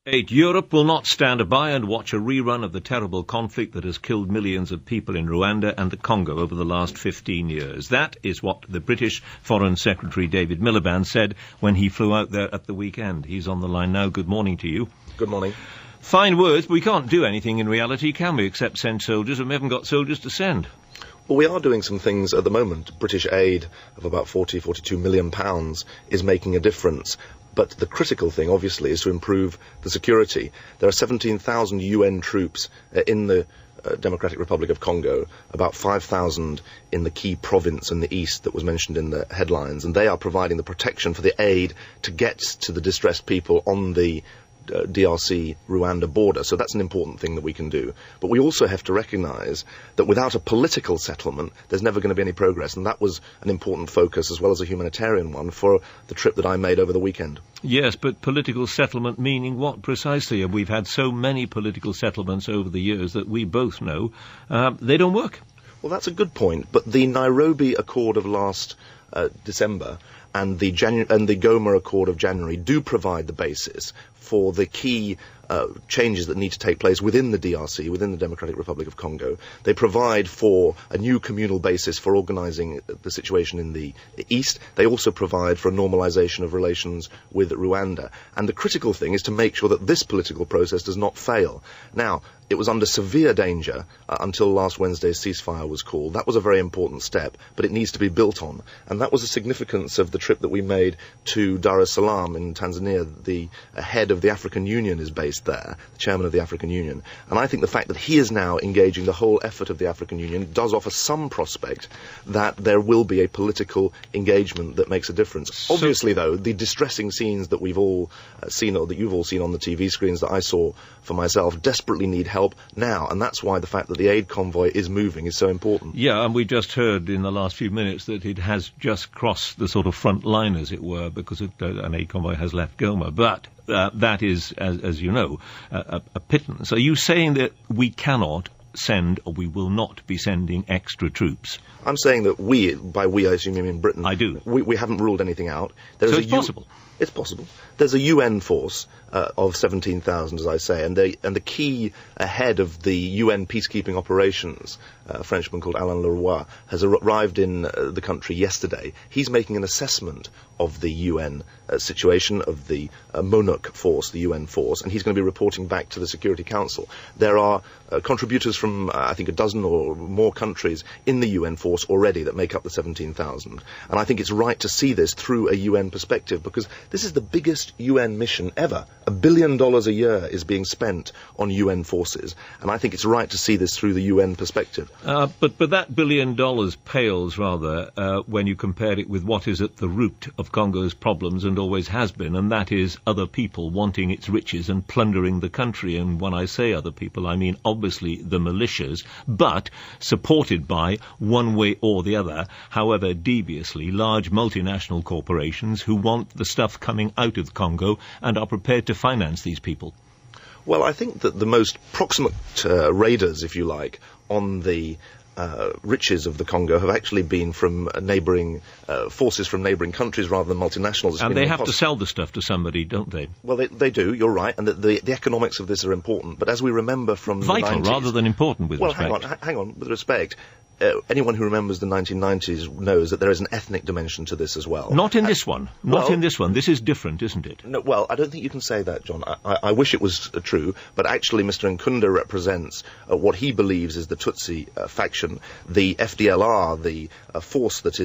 Europe will not stand by and watch a rerun of the terrible conflict that has killed millions of people in Rwanda and the Congo over the last 15 years. That is what the British Foreign Secretary David Miliband said when he flew out there at the weekend. He's on the line now. Good morning to you. Good morning. Fine words, but we can't do anything in reality, can we, except send soldiers, and we haven't got soldiers to send. Well, we are doing some things at the moment. British aid of about £42 million is making a difference. But the critical thing, obviously, is to improve the security. There are 17,000 UN troops in the Democratic Republic of Congo, about 5,000 in the key province in the east that was mentioned in the headlines, and they are providing the protection for the aid to get to the distressed people on the DRC-Rwanda border. So that's an important thing that we can do. But we also have to recognise that without a political settlement, there's never going to be any progress. And that was an important focus, as well as a humanitarian one, for the trip that I made over the weekend. Yes, but political settlement meaning what precisely? We've had so many political settlements over the years that we both know they don't work. Well, that's a good point. But the Nairobi Accord of last December and the Goma Accord of January do provide the basis for the key changes that need to take place within the DRC, within the Democratic Republic of Congo. They provide for a new communal basis for organising the situation in the east. They also provide for a normalisation of relations with Rwanda. And the critical thing is to make sure that this political process does not fail. Now, it was under severe danger until last Wednesday's ceasefire was called. That was a very important step, but it needs to be built on. And that was the significance of the trip that we made to Dar es Salaam in Tanzania. The head of the African Union is based there, the chairman of the African Union. And I think the fact that he is now engaging the whole effort of the African Union does offer some prospect that there will be a political engagement that makes a difference. Obviously, though, the distressing scenes that we've all seen, or that you've all seen on the TV screens that I saw for myself, desperately need help now, and that's why the fact that the aid convoy is moving is so important. Yeah, and we just heard in the last few minutes that it has just crossed the sort of front line, as it were, because an aid convoy has left Goma. But that is, as you know, a pittance. Are you saying that we cannot send, or we will not be sending extra troops? I'm saying that we, by we I assume you mean Britain. I do. We haven't ruled anything out. So it's possible? It's possible. There's a UN force of 17,000, as I say, and the key head of the UN peacekeeping operations, a Frenchman called Alain Leroy, has arrived in the country yesterday. He's making an assessment of the UN situation, of the MONUC force, the UN force, and he's going to be reporting back to the Security Council. There are contributors from, I think, a dozen or more countries in the UN force already that make up the 17,000. And I think it's right to see this through a UN perspective, because this is the biggest UN mission ever. $1 billion a year is being spent on UN forces, and I think it's right to see this through the UN perspective. But that $1 billion pales, rather, when you compare it with what is at the root of Congo's problems and always has been, and that is other people wanting its riches and plundering the country. And when I say other people, I mean obviously the militias, but supported by, one way or the other, however deviously, large multinational corporations who want the stuff coming out of Congo and are prepared to finance these people. Well, I think that the most proximate raiders, if you like, on the riches of the Congo have actually been from neighbouring forces from neighbouring countries rather than multinationals. And they have to sell the stuff to somebody, don't they? Well, they do, you're right, and the economics of this are important. But as we remember from Vital the 90s... rather than important, with respect. Well, hang on, with respect... anyone who remembers the 1990s knows that there is an ethnic dimension to this as well. Not in this one. Not in this one. This is different, isn't it? No, well, I don't think you can say that, John. I wish it was true, but actually Mr. Nkunda represents what he believes is the Tutsi faction. The FDLR, the force that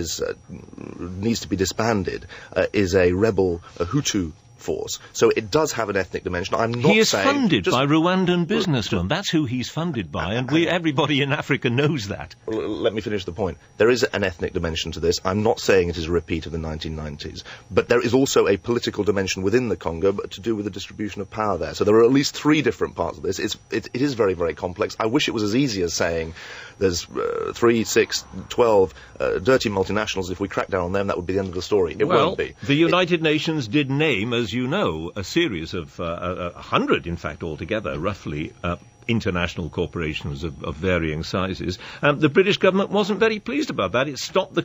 needs to be disbanded, is a rebel, a Hutu force. So it does have an ethnic dimension. I'm not saying... He is funded by Rwandan businessmen. That's who he's funded by, and everybody in Africa knows that. Let me finish the point. There is an ethnic dimension to this. I'm not saying it is a repeat of the 1990s. But there is also a political dimension within the Congo, but to do with the distribution of power there. So there are at least three different parts of this. It is very, very complex. I wish it was as easy as saying there's 3, 6, 12 dirty multinationals. If we crack down on them, that would be the end of the story. It won't be. The United Nations did name, as you know, a series of 100, in fact, altogether, roughly, international corporations of varying sizes. The British government wasn't very pleased about that. It stopped the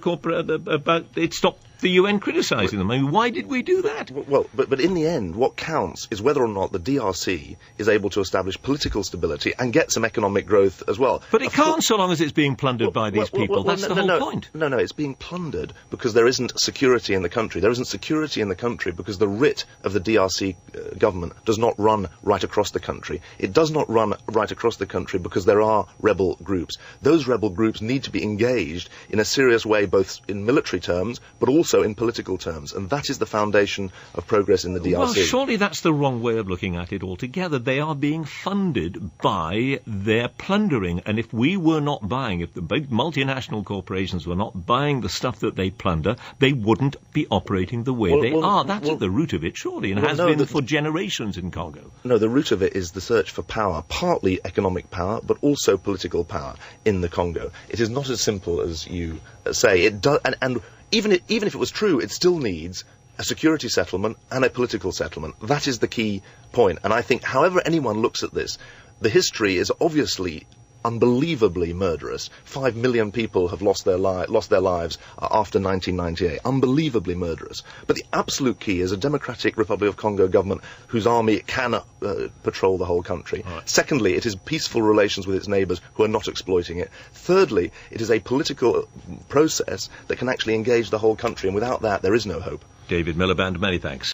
the UN criticising them. I mean, why did we do that? Well, but in the end, what counts is whether or not the DRC is able to establish political stability and get some economic growth as well. But it can't so long as it's being plundered by these people. That's the whole point. No, it's being plundered because there isn't security in the country. There isn't security in the country because the writ of the DRC government does not run right across the country. It does not run right across the country because there are rebel groups. Those rebel groups need to be engaged in a serious way, both in military terms, but also in political terms. And that is the foundation of progress in the DRC. Well, surely that's the wrong way of looking at it altogether. They are being funded by their plundering. And if we were not buying, if the big multinational corporations were not buying the stuff that they plunder, they wouldn't be operating the way they are. That's at the root of it, surely, and has been for generations in Congo. No, the root of it is the search for power, partly economic power, but also political power in the Congo. It is not as simple as you say. It does, and even if it was true, it still needs a security settlement and a political settlement. That is the key point. And I think, however anyone looks at this, the history is obviously unbelievably murderous. 5 million people have lost their lives after 1998. Unbelievably murderous. But the absolute key is a Democratic Republic of Congo government whose army can patrol the whole country. Right. Secondly, it is peaceful relations with its neighbours who are not exploiting it. Thirdly, it is a political process that can actually engage the whole country, and without that there is no hope. David Miliband, many thanks.